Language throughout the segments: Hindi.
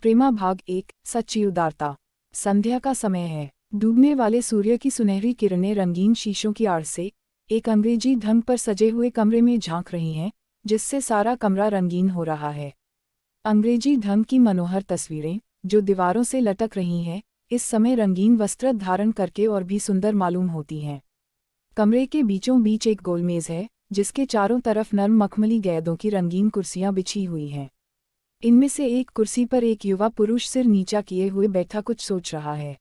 प्रेमा भाग 1 सच्ची उदारता। संध्या का समय है। डूबने वाले सूर्य की सुनहरी किरणें रंगीन शीशों की आड़ से एक अंग्रेजी ढंग पर सजे हुए कमरे में झांक रही हैं, जिससे सारा कमरा रंगीन हो रहा है। अंग्रेजी ढंग की मनोहर तस्वीरें, जो दीवारों से लटक रही हैं, इस समय रंगीन वस्त्र धारण करके और भी सुंदर मालूम होती हैं। कमरे के बीचों बीच एक गोलमेज है, जिसके चारों तरफ नर्म मखमली गेंदों की रंगीन कुर्सियां बिछी हुई हैं। इनमें से एक कुर्सी पर एक युवा पुरुष सिर नीचा किए हुए बैठा कुछ सोच रहा है।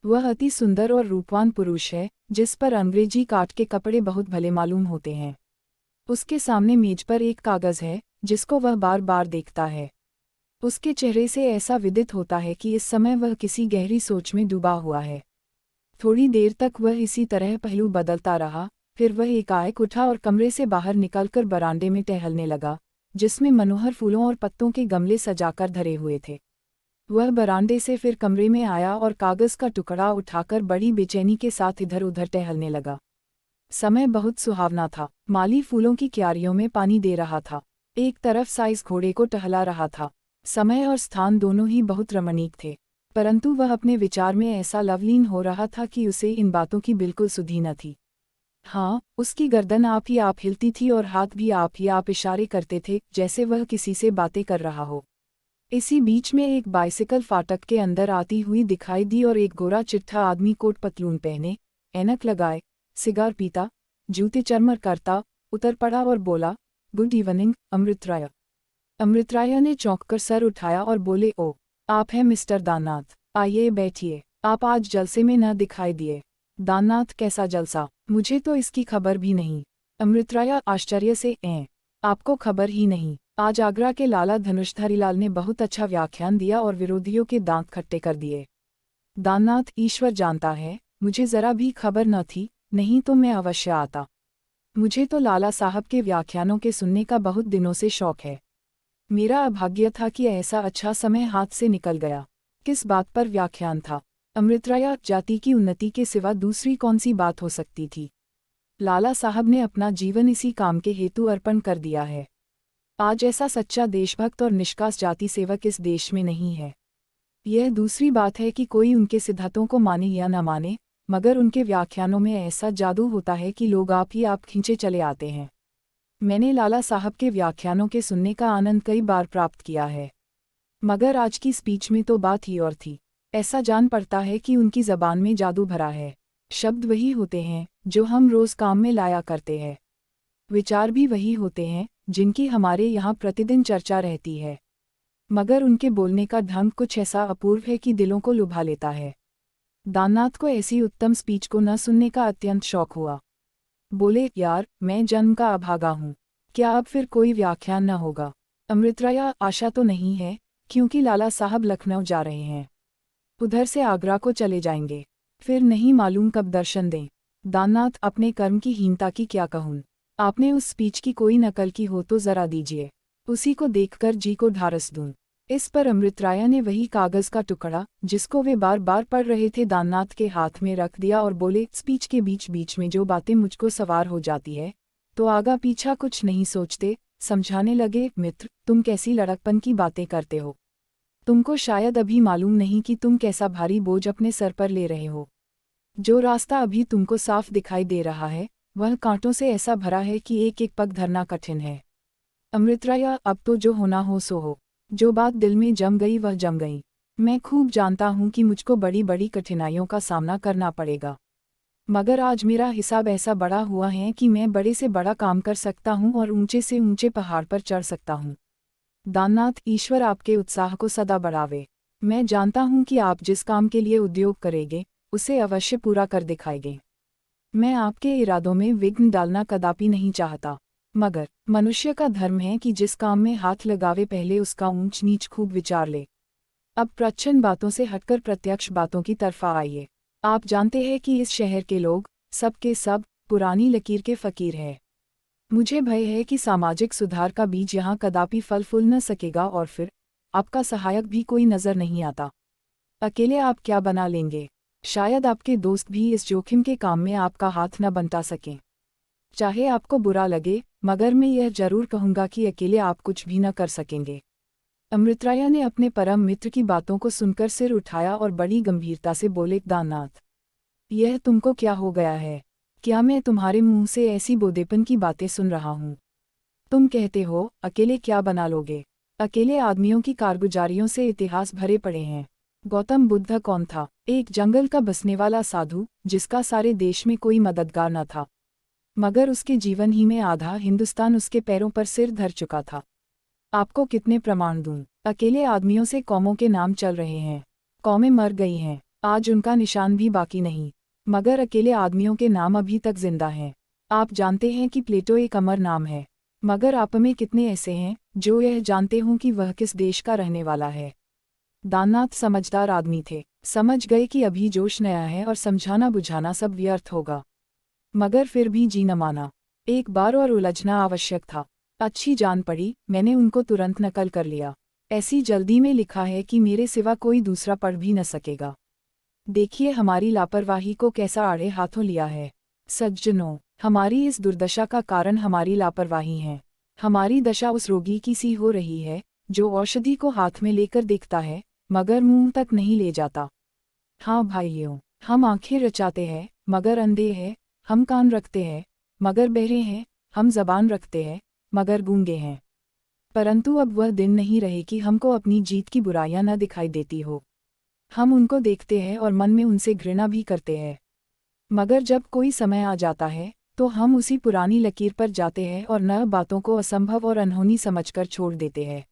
वह अति सुंदर और रूपवान पुरुष है, जिस पर अंग्रेजी काट के कपड़े बहुत भले मालूम होते हैं। उसके सामने मेज पर एक कागज है, जिसको वह बार बार देखता है। उसके चेहरे से ऐसा विदित होता है कि इस समय वह किसी गहरी सोच में डूबा हुआ है। थोड़ी देर तक वह इसी तरह पहलू बदलता रहा, फिर वह एकाएक उठा और कमरे से बाहर निकलकर बरामदे में टहलने लगा, जिसमें मनोहर फूलों और पत्तों के गमले सजाकर धरे हुए थे। वह बरामदे से फिर कमरे में आया और कागज का टुकड़ा उठाकर बड़ी बेचैनी के साथ इधर उधर टहलने लगा। समय बहुत सुहावना था। माली फूलों की क्यारियों में पानी दे रहा था। एक तरफ साइज घोड़े को टहला रहा था। समय और स्थान दोनों ही बहुत रमणीक थे, परंतु वह अपने विचार में ऐसा लवलीन हो रहा था कि उसे इन बातों की बिल्कुल सुधि न थी। हाँ, उसकी गर्दन आप ही आप हिलती थी और हाथ भी आप ही आप इशारे करते थे, जैसे वह किसी से बातें कर रहा हो। इसी बीच में एक बाइसिकल फाटक के अंदर आती हुई दिखाई दी और एक गोरा चिट्ठा आदमी कोट पतलून पहने, ऐनक लगाए, सिगार पीता, जूते चरमर करता, उतर पड़ा और बोला, गुड इवनिंग, अमृत राय। अमृत राय ने चौंककर सर उठाया और बोले, ओ, आप हैं मिस्टर दाननाथ, आइए बैठिए। आप आज जलसे में न दिखाई दिए। दाननाथ, कैसा जलसा? मुझे तो इसकी खबर भी नहीं। अमृत राय आश्चर्य से, आपको खबर ही नहीं? आज आगरा के लाला धनुषधारीलाल ने बहुत अच्छा व्याख्यान दिया और विरोधियों के दांत खट्टे कर दिए। दाननाथ, ईश्वर जानता है, मुझे जरा भी खबर न थी, नहीं तो मैं अवश्य आता। मुझे तो लाला साहब के व्याख्यानों के सुनने का बहुत दिनों से शौक है। मेरा अभाग्य था कि ऐसा अच्छा समय हाथ से निकल गया। किस बात पर व्याख्यान था? अमृत राय, जाति की उन्नति के सिवा दूसरी कौन सी बात हो सकती थी? लाला साहब ने अपना जीवन इसी काम के हेतु अर्पण कर दिया है। आज ऐसा सच्चा देशभक्त और निष्कास जाति सेवक इस देश में नहीं है। यह दूसरी बात है कि कोई उनके सिद्धांतों को माने या न माने, मगर उनके व्याख्यानों में ऐसा जादू होता है कि लोग आप ही आप खींचे चले आते हैं। मैंने लाला साहब के व्याख्यानों के सुनने का आनंद कई बार प्राप्त किया है, मगर आज की स्पीच में तो बात ही और थी। ऐसा जान पड़ता है कि उनकी जबान में जादू भरा है। शब्द वही होते हैं जो हम रोज काम में लाया करते हैं। विचार भी वही होते हैं जिनकी हमारे यहाँ प्रतिदिन चर्चा रहती है, मगर उनके बोलने का ढंग कुछ ऐसा अपूर्व है कि दिलों को लुभा लेता है। दाननाथ को ऐसी उत्तम स्पीच को न सुनने का अत्यंत शौक हुआ। बोले, यार, मैं जन्म का अभागा हूँ, क्या अब फिर कोई व्याख्यान न होगा? अमृत राय, आशा तो नहीं है, क्योंकि लाला साहब लखनऊ जा रहे हैं। उधर से आगरा को चले जाएंगे, फिर नहीं मालूम कब दर्शन दें। दाननाथ, अपने कर्म की हीनता की क्या कहूँ। आपने उस स्पीच की कोई नकल की हो तो जरा दीजिए, उसी को देखकर जी को ढारस दूं। इस पर अमृत राय ने वही कागज का टुकड़ा, जिसको वे बार बार पढ़ रहे थे, दाननाथ के हाथ में रख दिया और बोले, स्पीच के बीच बीच में जो बातें मुझको सवार हो जाती है, तो आगा पीछा कुछ नहीं सोचते, समझाने लगे, मित्र, तुम कैसी लड़कपन की बातें करते हो। तुमको शायद अभी मालूम नहीं कि तुम कैसा भारी बोझ अपने सर पर ले रहे हो। जो रास्ता अभी तुमको साफ दिखाई दे रहा है, वह कांटों से ऐसा भरा है कि एक एक पग धरना कठिन है। अमृत राय, अब तो जो होना हो सो हो। जो बात दिल में जम गई वह जम गई। मैं खूब जानता हूँ कि मुझको बड़ी बड़ी कठिनाइयों का सामना करना पड़ेगा, मगर आज मेरा हिसाब ऐसा बड़ा हुआ है कि मैं बड़े से बड़ा काम कर सकता हूँ और ऊंचे से ऊंचे पहाड़ पर चढ़ सकता हूँ। दाननाथ, ईश्वर आपके उत्साह को सदा बढ़ावे। मैं जानता हूँ कि आप जिस काम के लिए उद्योग करेंगे, उसे अवश्य पूरा कर दिखाएंगे। मैं आपके इरादों में विघ्न डालना कदापि नहीं चाहता, मगर मनुष्य का धर्म है कि जिस काम में हाथ लगावे पहले उसका ऊंच नीच खूब विचार ले। अब प्रच्छन्न बातों से हटकर प्रत्यक्ष बातों की तरफ आइए। आप जानते हैं कि इस शहर के लोग, सब के सब, पुरानी लकीर के फकीर हैं। मुझे भय है कि सामाजिक सुधार का बीज यहाँ कदापि फल फूल न सकेगा और फिर आपका सहायक भी कोई नजर नहीं आता। अकेले आप क्या बना लेंगे? शायद आपके दोस्त भी इस जोखिम के काम में आपका हाथ न बंटा सकें। चाहे आपको बुरा लगे, मगर मैं यह जरूर कहूँगा कि अकेले आप कुछ भी न कर सकेंगे। अमृतराया ने अपने परम मित्र की बातों को सुनकर सिर उठाया और बड़ी गंभीरता से बोले, दाननाथ, यह तुमको क्या हो गया है? क्या मैं तुम्हारे मुंह से ऐसी बोधेपन की बातें सुन रहा हूँ? तुम कहते हो अकेले क्या बना लोगे? अकेले आदमियों की कारगुजारियों से इतिहास भरे पड़े हैं। गौतम बुद्ध कौन था? एक जंगल का बसने वाला साधु, जिसका सारे देश में कोई मददगार न था, मगर उसके जीवन ही में आधा हिंदुस्तान उसके पैरों पर सिर धर चुका था। आपको कितने प्रमाण दूं? अकेले आदमियों से कौमों के नाम चल रहे हैं। कौमें मर गई हैं, आज उनका निशान भी बाकी नहीं, मगर अकेले आदमियों के नाम अभी तक जिंदा हैं। आप जानते हैं कि प्लेटो एक अमर नाम है, मगर आप में कितने ऐसे हैं जो यह जानते हों कि वह किस देश का रहने वाला है? दाननाथ समझदार आदमी थे, समझ गए कि अभी जोश नया है और समझाना बुझाना सब व्यर्थ होगा, मगर फिर भी जी न माना। एक बार और उलझना आवश्यक था। अच्छी जान पड़ी, मैंने उनको तुरंत नकल कर लिया। ऐसी जल्दी में लिखा है कि मेरे सिवा कोई दूसरा पढ़ भी न सकेगा। देखिए हमारी लापरवाही को कैसा आड़े हाथों लिया है। सज्जनों, हमारी इस दुर्दशा का कारण हमारी लापरवाही है। हमारी दशा उस रोगी की सी हो रही है जो औषधि को हाथ में लेकर देखता है मगर मुंह तक नहीं ले जाता। हाँ भाइयों, हम आंखें रचाते हैं मगर अंधे हैं, हम कान रखते हैं मगर बहरे हैं, हम जबान रखते हैं मगर गूंगे हैं। परंतु अब वह दिन नहीं रहे कि हमको अपनी जीत की बुराइयां न दिखाई देती हो। हम उनको देखते हैं और मन में उनसे घृणा भी करते हैं, मगर जब कोई समय आ जाता है तो हम उसी पुरानी लकीर पर जाते हैं और नए बातों को असंभव और अनहोनी समझकर छोड़ देते हैं।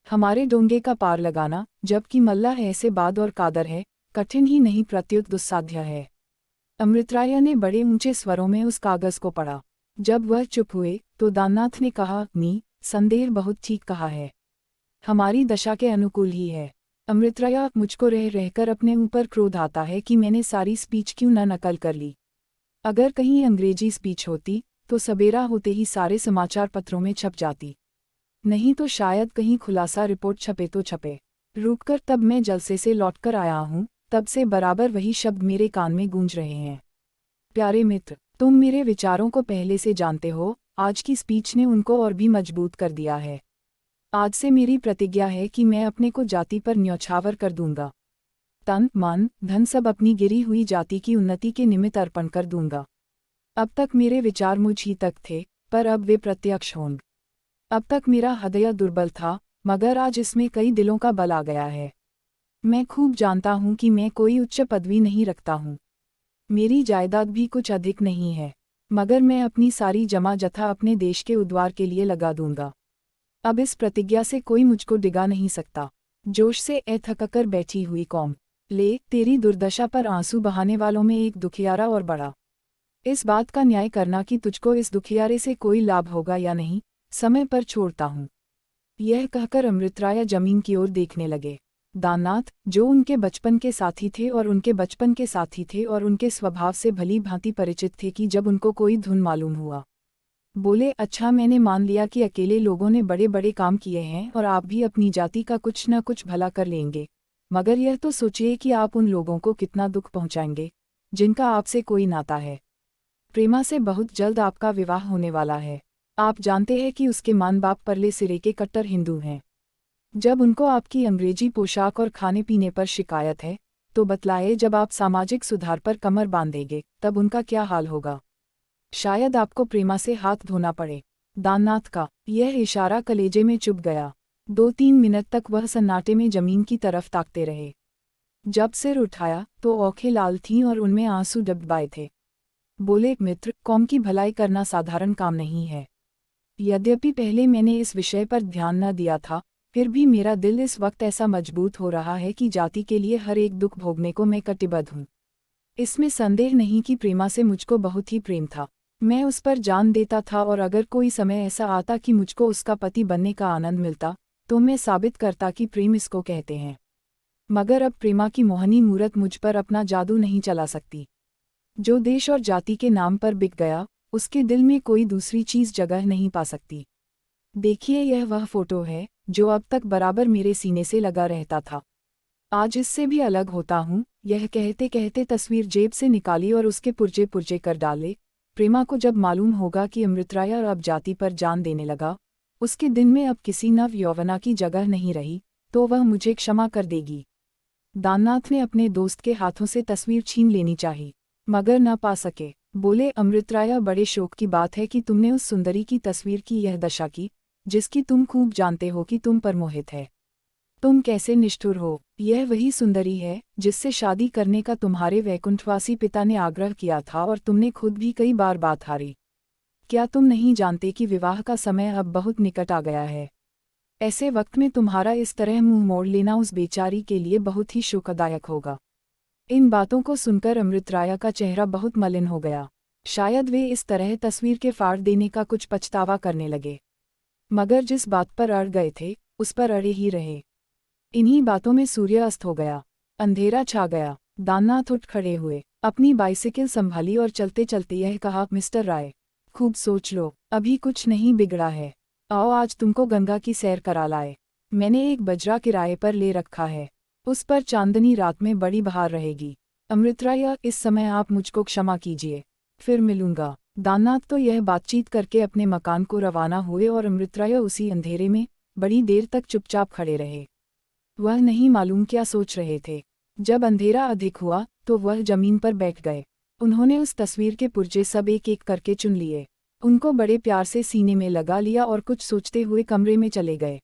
हमारे डोंगे का पार लगाना, जबकि मल्लाह ऐसे बाद और कादर है, कठिन ही नहीं प्रत्युत दुस्साध्य है। अमृतराय ने बड़े ऊंचे स्वरों में उस कागज को पढ़ा। जब वह चुप हुए तो दाननाथ ने कहा, मी, संदेह बहुत ठीक कहा है, हमारी दशा के अनुकूल ही है। अमृतराय, मुझको रह रहकर अपने ऊपर क्रोध आता है कि मैंने सारी स्पीच क्यों न नकल कर ली। अगर कहीं अंग्रेजी स्पीच होती तो सबेरा होते ही सारे समाचार पत्रों में छप जाती, नहीं तो शायद कहीं खुलासा रिपोर्ट छपे तो छपे। रुककर तब मैं जलसे से लौटकर आया हूँ, तब से बराबर वही शब्द मेरे कान में गूंज रहे हैं। प्यारे मित्र, तुम मेरे विचारों को पहले से जानते हो, आज की स्पीच ने उनको और भी मजबूत कर दिया है। आज से मेरी प्रतिज्ञा है कि मैं अपने को जाति पर न्यौछावर कर दूंगा। तन, मन, धन सब अपनी गिरी हुई जाति की उन्नति के निमित्त अर्पण कर दूंगा। अब तक मेरे विचार मुझ ही तक थे, पर अब वे प्रत्यक्ष होंगे। अब तक मेरा हृदय दुर्बल था, मगर आज इसमें कई दिलों का बल आ गया है। मैं खूब जानता हूँ कि मैं कोई उच्च पदवी नहीं रखता हूँ, मेरी जायदाद भी कुछ अधिक नहीं है, मगर मैं अपनी सारी जमा जथा अपने देश के उद्धार के लिए लगा दूंगा। अब इस प्रतिज्ञा से कोई मुझको डिगा नहीं सकता। जोश से थककर बैठी हुई कौम, ले, तेरी दुर्दशा पर आंसू बहाने वालों में एक दुखियारा और बड़ा। इस बात का न्याय करना कि तुझको इस दुखियारे से कोई लाभ होगा या नहीं, समय पर छोड़ता हूँ। यह कहकर अमृतराय जमीन की ओर देखने लगे। दाननाथ, जो उनके बचपन के साथी थे और उनके बचपन के साथी थे और उनके स्वभाव से भली भांति परिचित थे कि जब उनको कोई धुन मालूम हुआ, बोले, अच्छा, मैंने मान लिया कि अकेले लोगों ने बड़े बड़े काम किए हैं और आप भी अपनी जाति का कुछ न कुछ भला कर लेंगे, मगर यह तो सोचिए कि आप उन लोगों को कितना दुख पहुंचाएंगे जिनका आपसे कोई नाता है। प्रेमा से बहुत जल्द आपका विवाह होने वाला है। आप जानते हैं कि उसके माँ बाप परले सिरे के कट्टर हिंदू हैं। जब उनको आपकी अंग्रेजी पोशाक और खाने पीने पर शिकायत है तो बतलाए, जब आप सामाजिक सुधार पर कमर बांधेंगे तब उनका क्या हाल होगा। शायद आपको प्रेमा से हाथ धोना पड़े। दाननाथ का यह इशारा कलेजे में चुभ गया। 2-3 मिनट तक वह सन्नाटे में जमीन की तरफ ताकते रहे। जब सिर उठाया तो आंखें लाल थीं और उनमें आंसू डबडबाए थे। बोले, मित्र, कौम की भलाई करना साधारण काम नहीं है। यद्यपि पहले मैंने इस विषय पर ध्यान न दिया था, फिर भी मेरा दिल इस वक्त ऐसा मजबूत हो रहा है कि जाति के लिए हर एक दुख भोगने को मैं कटिबद्ध हूँ। इसमें संदेह नहीं कि प्रेमा से मुझको बहुत ही प्रेम था। मैं उस पर जान देता था और अगर कोई समय ऐसा आता कि मुझको उसका पति बनने का आनंद मिलता तो मैं साबित करता कि प्रेम इसको कहते हैं। मगर अब प्रेमा की मोहनी मूरत मुझ पर अपना जादू नहीं चला सकती। जो देश और जाति के नाम पर बिक गया, उसके दिल में कोई दूसरी चीज जगह नहीं पा सकती। देखिए, यह वह फोटो है जो अब तक बराबर मेरे सीने से लगा रहता था। आज इससे भी अलग होता हूँ। यह कहते कहते तस्वीर जेब से निकाली और उसके पुर्जे पुर्जे कर डाले। प्रेमा को जब मालूम होगा कि अमृतराय अब जाति पर जान देने लगा उसके दिन में अब किसी नव यौवना की जगह नहीं रही, तो वह मुझे क्षमा कर देगी। दाननाथ ने अपने दोस्त के हाथों से तस्वीर छीन लेनी चाही, मगर न पा सके। बोले, अमृतराय, बड़े शोक की बात है कि तुमने उस सुंदरी की तस्वीर की यह दशा की, जिसकी तुम खूब जानते हो कि तुम पर मोहित है। तुम कैसे निष्ठुर हो। यह वही सुंदरी है जिससे शादी करने का तुम्हारे वैकुंठवासी पिता ने आग्रह किया था और तुमने खुद भी कई बार बात हारी। क्या तुम नहीं जानते कि विवाह का समय अब बहुत निकट आ गया है। ऐसे वक्त में तुम्हारा इस तरह मुंह मोड़ लेना उस बेचारी के लिए बहुत ही शोकदायक होगा। इन बातों को सुनकर अमृतराय का चेहरा बहुत मलिन हो गया। शायद वे इस तरह तस्वीर के फाड़ देने का कुछ पछतावा करने लगे, मगर जिस बात पर अड़ गए थे उस पर अड़े ही रहे। इन्हीं बातों में सूर्य अस्त हो गया, अंधेरा छा गया। दाननाथ उठ खड़े हुए, अपनी बाइसिकल संभाली और चलते चलते यह कहा, मिस्टर राय, खूब सोच लो, अभी कुछ नहीं बिगड़ा है। आओ आज तुमको गंगा की सैर करा लाए। मैंने एक बजरा किराए पर ले रखा है, उस पर चांदनी रात में बड़ी बहार रहेगी। अमृतराय, इस समय आप मुझको क्षमा कीजिए, फिर मिलूंगा। दाननाथ तो यह बातचीत करके अपने मकान को रवाना हुए और अमृतराय उसी अंधेरे में बड़ी देर तक चुपचाप खड़े रहे। वह नहीं मालूम क्या सोच रहे थे। जब अंधेरा अधिक हुआ तो वह जमीन पर बैठ गए। उन्होंने उस तस्वीर के पुर्जे सब एक एक करके चुन लिए, उनको बड़े प्यार से सीने में लगा लिया और कुछ सोचते हुए कमरे में चले गए।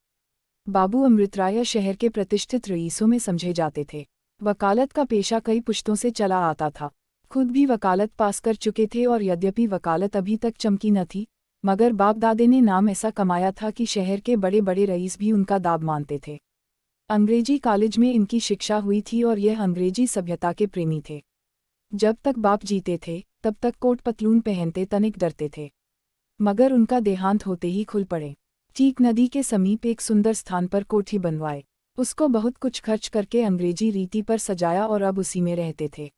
बाबू अमृतराय शहर के प्रतिष्ठित रईसों में समझे जाते थे। वकालत का पेशा कई पुश्तों से चला आता था। खुद भी वकालत पास कर चुके थे और यद्यपि वकालत अभी तक चमकी न थी, मगर बाप दादे ने नाम ऐसा कमाया था कि शहर के बड़े बड़े रईस भी उनका दाब मानते थे। अंग्रेजी कॉलेज में इनकी शिक्षा हुई थी और यह अंग्रेजी सभ्यता के प्रेमी थे। जब तक बाप जीते थे तब तक कोट पतलून पहनते तनिक डरते थे, मगर उनका देहांत होते ही खुल पड़े। ठीक नदी के समीप एक सुंदर स्थान पर कोठी बनवाए, उसको बहुत कुछ खर्च करके अंग्रेजी रीति पर सजाया और अब उसी में रहते थे।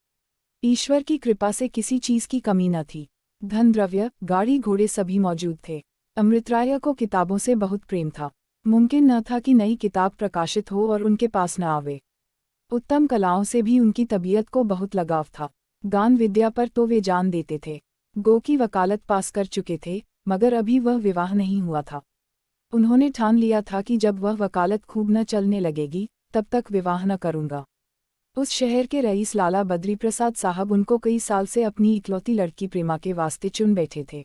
ईश्वर की कृपा से किसी चीज की कमी न थी। धन द्रव्य, गाड़ी घोड़े सभी मौजूद थे। अमृतराय को किताबों से बहुत प्रेम था। मुमकिन न था कि नई किताब प्रकाशित हो और उनके पास न आवे। उत्तम कलाओं से भी उनकी तबीयत को बहुत लगाव था। गान विद्या पर तो वे जान देते थे। गो की वकालत पास कर चुके थे, मगर अभी वह विवाह नहीं हुआ था। उन्होंने ठान लिया था कि जब वह वकालत खूब न चलने लगेगी तब तक विवाह न करूंगा। उस शहर के रईस लाला बद्री प्रसाद साहब उनको कई साल से अपनी इकलौती लड़की प्रेमा के वास्ते चुन बैठे थे।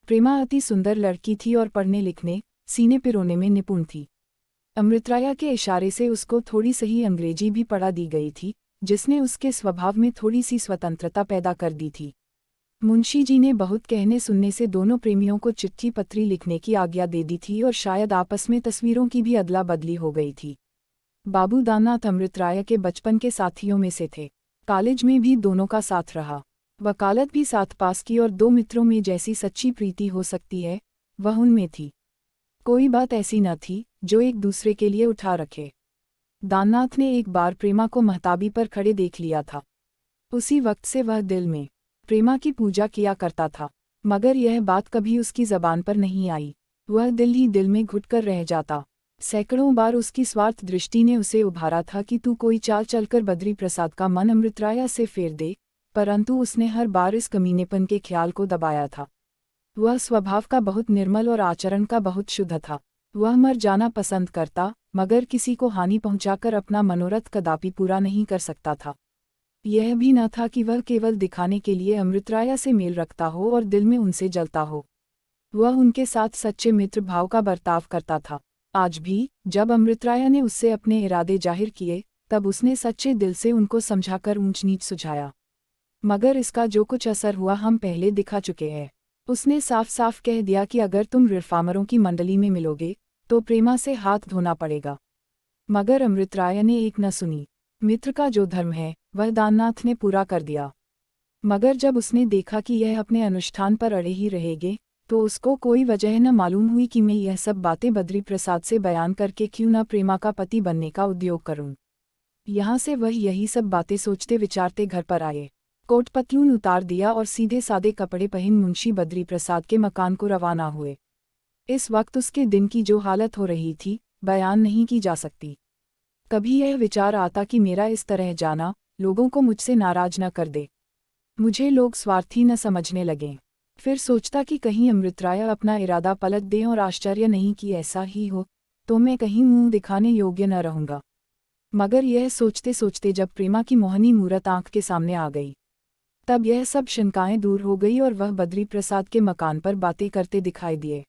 प्रेमा अति सुंदर लड़की थी और पढ़ने लिखने, सीने पिरोने में निपुण थी। अमृतराय के इशारे से उसको थोड़ी सही अंग्रेजी भी पढ़ा दी गई थी, जिसने उसके स्वभाव में थोड़ी सी स्वतंत्रता पैदा कर दी थी। मुंशी जी ने बहुत कहने सुनने से दोनों प्रेमियों को चिट्ठी पत्री लिखने की आज्ञा दे दी थी और शायद आपस में तस्वीरों की भी अदला बदली हो गई थी। बाबू दाननाथ अमृतराय के बचपन के साथियों में से थे। कॉलेज में भी दोनों का साथ रहा, वकालत भी साथ पास की और दो मित्रों में जैसी सच्ची प्रीति हो सकती है वह उनमें थी। कोई बात ऐसी न थी जो एक दूसरे के लिए उठा रखे। दाननाथ ने एक बार प्रेमा को महताबी पर खड़े देख लिया था। उसी वक्त से वह दिल में प्रेमा की पूजा किया करता था, मगर यह बात कभी उसकी जबान पर नहीं आई। वह दिल ही दिल में घुटकर रह जाता। सैकड़ों बार उसकी स्वार्थ दृष्टि ने उसे उभारा था कि तू कोई चाल चलकर बद्री प्रसाद का मन अमृतराय से फेर दे, परंतु उसने हर बार इस कमीनेपन के ख्याल को दबाया था। वह स्वभाव का बहुत निर्मल और आचरण का बहुत शुद्ध था। वह मर जाना पसंद करता, मगर किसी को हानि पहुंचाकर अपना मनोरथ कदापि पूरा नहीं कर सकता था। यह भी न था कि वह केवल दिखाने के लिए अमृतराय से मेल रखता हो और दिल में उनसे जलता हो। वह उनके साथ सच्चे मित्र भाव का बर्ताव करता था। आज भी जब अमृतराय ने उससे अपने इरादे जाहिर किए, तब उसने सच्चे दिल से उनको समझाकर ऊंच नीच सुझाया, मगर इसका जो कुछ असर हुआ हम पहले दिखा चुके हैं। उसने साफ साफ कह दिया कि अगर तुम रिफार्मरों की मंडली में मिलोगे तो प्रेमा से हाथ धोना पड़ेगा। मगर अमृतराय ने एक न सुनी। मित्र का जो धर्म है वह दाननाथ ने पूरा कर दिया। मगर जब उसने देखा कि यह अपने अनुष्ठान पर अड़े ही रहेंगे, तो उसको कोई वजह न मालूम हुई कि मैं यह सब बातें बद्री प्रसाद से बयान करके क्यों न प्रेमा का पति बनने का उद्योग करूं। यहाँ से वह यही सब बातें सोचते विचारते घर पर आए। कोट पतलून उतार दिया और सीधे सादे कपड़े पहन मुंशी बद्री प्रसाद के मकान को रवाना हुए। इस वक्त उसके दिन की जो हालत हो रही थी बयान नहीं की जा सकती। कभी यह विचार आता कि मेरा इस तरह जाना लोगों को मुझसे नाराज न कर दे, मुझे लोग स्वार्थी न समझने लगें। फिर सोचता कि कहीं अमृतराय अपना इरादा पलट दें और आश्चर्य नहीं कि ऐसा ही हो, तो मैं कहीं मुंह दिखाने योग्य न रहूंगा। मगर यह सोचते सोचते जब प्रेमा की मोहनी मूरत आंख के सामने आ गई, तब यह सब शंकाएं दूर हो गई और वह बद्री प्रसाद के मकान पर बातें करते दिखाई दिए।